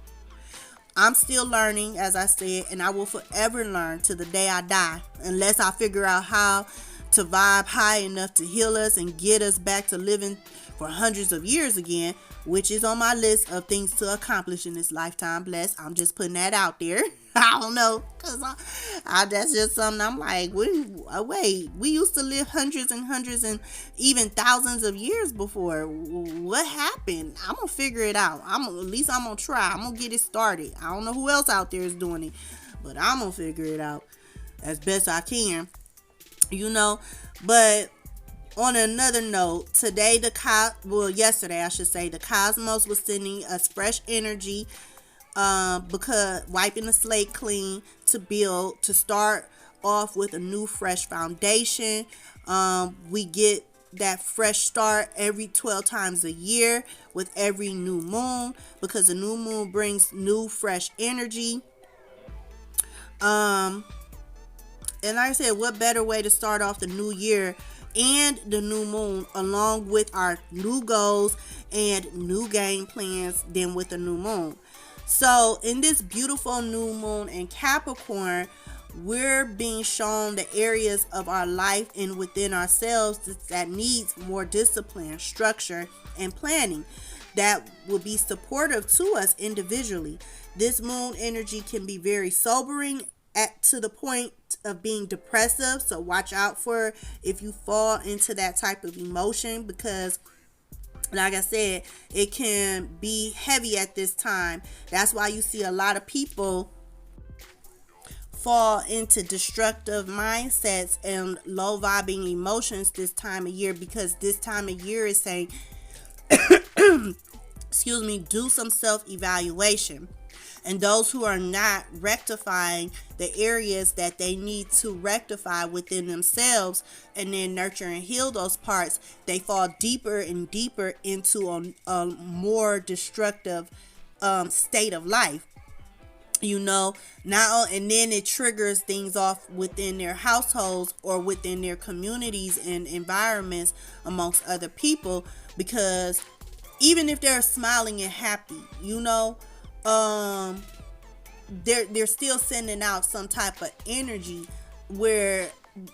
I'm still learning, as I said, and I will forever learn to the day I die, unless I figure out how to vibe high enough to heal us and get us back to living for hundreds of years again, which is on my list of things to accomplish in this lifetime. Bless. I'm just putting that out there. I don't know, because that's just something I'm like, wait, we used to live hundreds and hundreds and even thousands of years before. What happened? I'm going to figure it out. At least I'm going to try. I'm going to get it started. I don't know who else out there is doing it, but I'm going to figure it out as best I can, but On another note, yesterday I should say, the cosmos was sending us fresh energy, because wiping the slate clean to start off with a new fresh foundation. We get that fresh start every 12 times a year with every new moon, because the new moon brings new fresh energy. And like I said, what better way to start off the new year and the new moon along with our new goals and new game plans than with the new moon? So in this beautiful new moon in Capricorn, we're being shown the areas of our life and within ourselves that needs more discipline, structure, and planning that will be supportive to us individually. This moon energy can be very sobering to the point of being depressive, so watch out for if you fall into that type of emotion, because like I said, it can be heavy at this time. That's why you see a lot of people fall into destructive mindsets and low vibing emotions this time of year, because this time of year is saying excuse me, do some self-evaluation. And those who are not rectifying the areas that they need to rectify within themselves and then nurture and heal those parts, they fall deeper and deeper into a more destructive state of life. Now, and then it triggers things off within their households or within their communities and environments amongst other people, because even if they're smiling and happy, they're still sending out some type of energy where,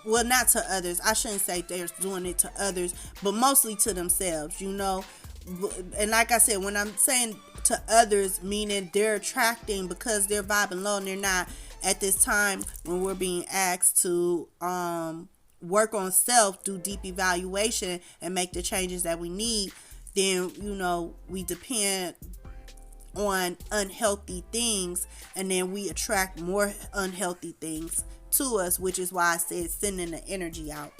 well, not to others, I shouldn't say they're doing it to others, but mostly to themselves. And like I said, when I'm saying to others, meaning they're attracting because they're vibing low, and they're not at this time when we're being asked to work on self, do deep evaluation, and make the changes that we need. Then we depend on unhealthy things, and then we attract more unhealthy things to us, which is why I said sending the energy out.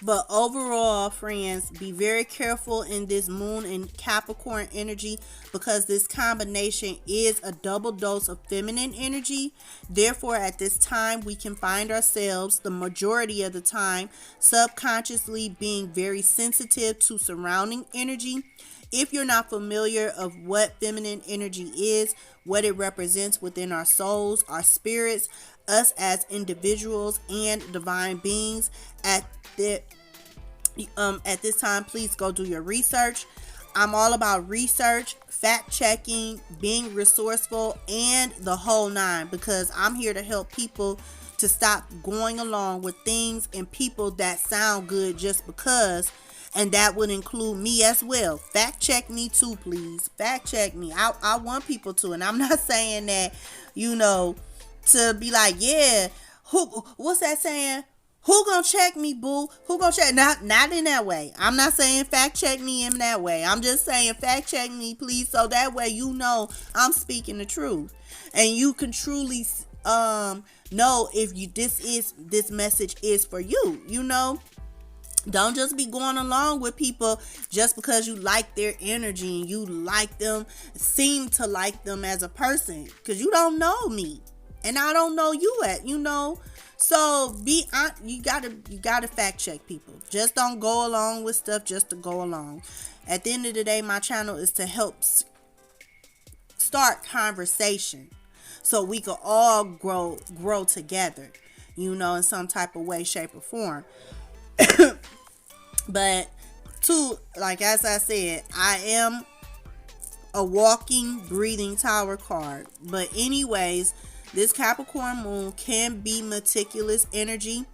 But overall, friends, be very careful in this moon and Capricorn energy, because this combination is a double dose of feminine energy. Therefore, at this time, we can find ourselves, the majority of the time, subconsciously being very sensitive to surrounding energy. If you're not familiar of what feminine energy is, what it represents within our souls, our spirits, us as individuals and divine beings, at this time, please go do your research. I'm all about research, fact checking, being resourceful, and the whole nine, because I'm here to help people to stop going along with things and people that sound good just because, and that would include me as well. Fact check me too, please. Fact check me. I want people to, and I'm not saying that, to be like, yeah, what's that saying? Who gonna check me, boo? Who gonna check? Not in that way. I'm not saying fact check me in that way. I'm just saying fact check me, please, so that way I'm speaking the truth, and you can truly know if this message is for you. Don't just be going along with people just because you like their energy and you like them, seem to like them as a person, because you don't know me and I don't know you So you gotta fact check people. Just don't go along with stuff just to go along. At the end of the day, my channel is to help start conversation so we can all grow together, in some type of way, shape, or form. But as I said, I am a walking, breathing tower card. But anyways, this Capricorn moon can be meticulous energy,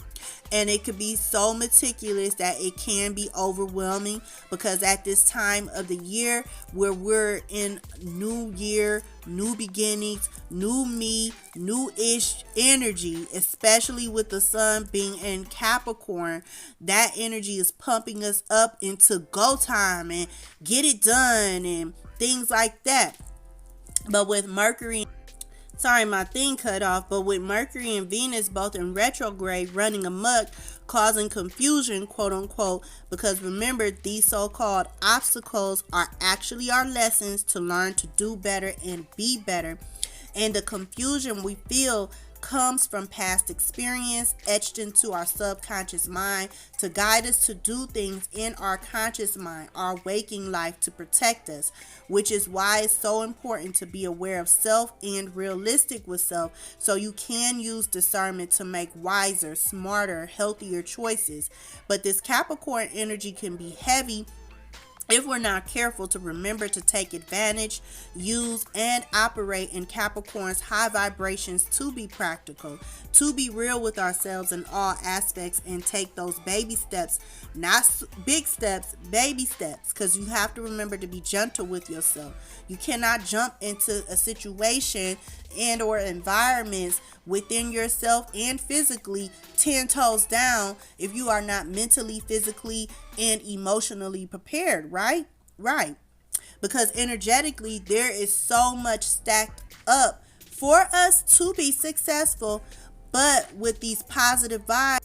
and it could be so meticulous that it can be overwhelming, because at this time of the year where we're in new year, new beginnings, new me, new-ish energy, especially with the sun being in Capricorn, that energy is pumping us up into go time and get it done and things like that. But with Mercury Sorry, my thing cut off, but with Mercury and Venus both in retrograde running amok, causing confusion, quote unquote, because remember, these so-called obstacles are actually our lessons to learn to do better and be better. And the confusion we feel comes from past experience etched into our subconscious mind to guide us to do things in our conscious mind, our waking life, to protect us, which is why it's so important to be aware of self and realistic with self so you can use discernment to make wiser, smarter, healthier choices. But this Capricorn energy can be heavy if we're not careful to remember to take advantage, use, and operate in Capricorn's high vibrations to be practical, to be real with ourselves in all aspects, and take those baby steps, not big steps, baby steps, because you have to remember to be gentle with yourself. You cannot jump into a situation and or environments within yourself and physically 10 toes down if you are not mentally, physically, and emotionally prepared, right? Because energetically there is so much stacked up for us to be successful, but with these positive vibes,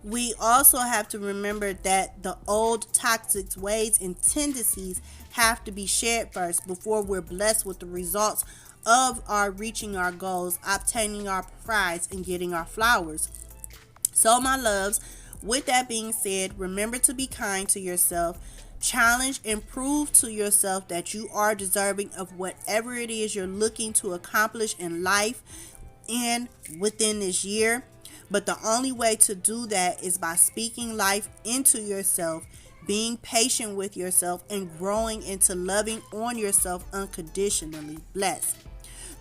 we also have to remember that the old toxic ways and tendencies have to be shared first before we're blessed with the results of our reaching our goals, obtaining our prize, and getting our flowers. So my loves, with that being said, remember to be kind to yourself. Challenge and prove to yourself that you are deserving of whatever it is you're looking to accomplish in life and within this year. But the only way to do that is by speaking life into yourself, being patient with yourself, and growing into loving on yourself unconditionally. Blessed.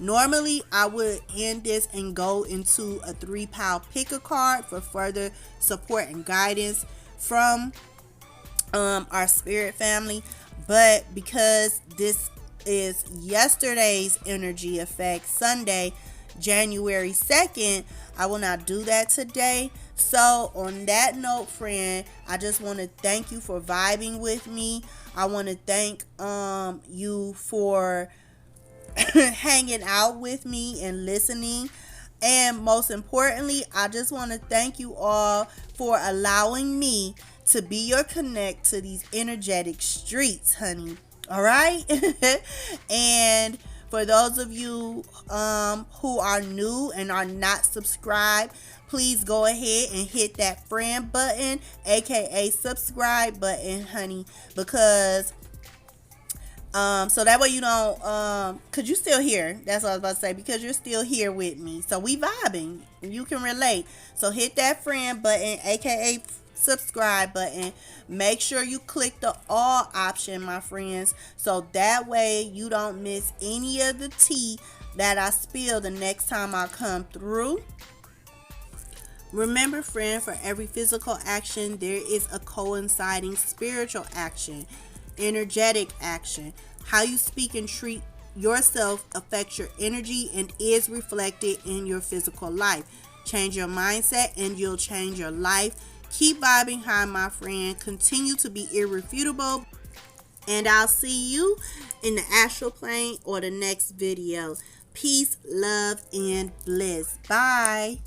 Normally, I would end this and go into a 3-pile pick a card for further support and guidance from our spirit family. But because this is yesterday's energy effect, Sunday, January 2nd, I will not do that today. So on that note, friend, I just want to thank you for vibing with me. I want to thank you for hanging out with me and listening. And most importantly, I just want to thank you all for allowing me to be your connect to these energetic streets, honey. All right. And for those of you who are new and are not subscribed, please go ahead and hit that friend button, aka subscribe button, honey, because so that way you don't cause you still here. That's what I was about to say, because you're still here with me. So we vibing. You can relate. So hit that friend button, aka subscribe button. Make sure you click the all option, my friends, so that way you don't miss any of the tea that I spill the next time I come through. Remember, friend, for every physical action there is a coinciding spiritual action, energetic action. How you speak and treat yourself affects your energy and is reflected in your physical life. Change your mindset and you'll change your life. Keep vibing high, my friend. Continue to be irrefutable. And I'll see you in the astral plane or the next video. Peace, love, and bliss. Bye.